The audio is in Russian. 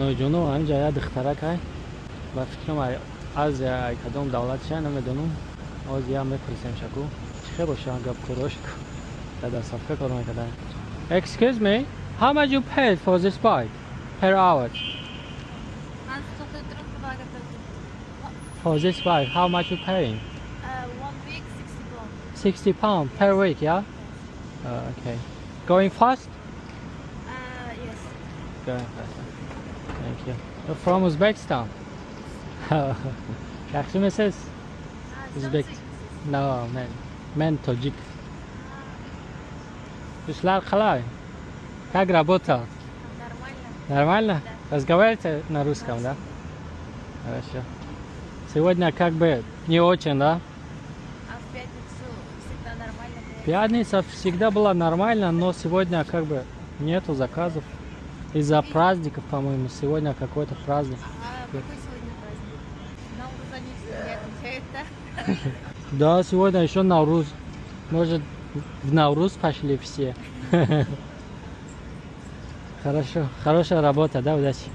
ноҷуну ҳамҷа я духтаракай ба фикрам аз кадом давлатша намедонам. Озия мепурсем шаку. Чӣ боша гап курош дада сафка кор мекарда. Excuse me, how much you paid for this bike per hour? For this bike, how much you paying? 1 week, 60 pounds. 60 pounds per week, yeah? Okay. Going fast? Yes. Going fast. Thank you. You're from Uzbekistan? Yaxshi misiz? Uzbek. No, men tojik. Ishlar qalay? Как работа? Нормально. Нормально? Разговариваете на русском, да? Хорошо. Сегодня как бы не очень, да? А в пятницу всегда нормально. Пятница всегда была нормально, но сегодня как бы нету заказов. Из-за праздников, по-моему, сегодня какой-то праздник. А какой сегодня праздник? Науруза не отмечает, да? Да, сегодня еще Навруз. Может, в Навруз пошли все. Хорошо, хорошая работа, да, удачи.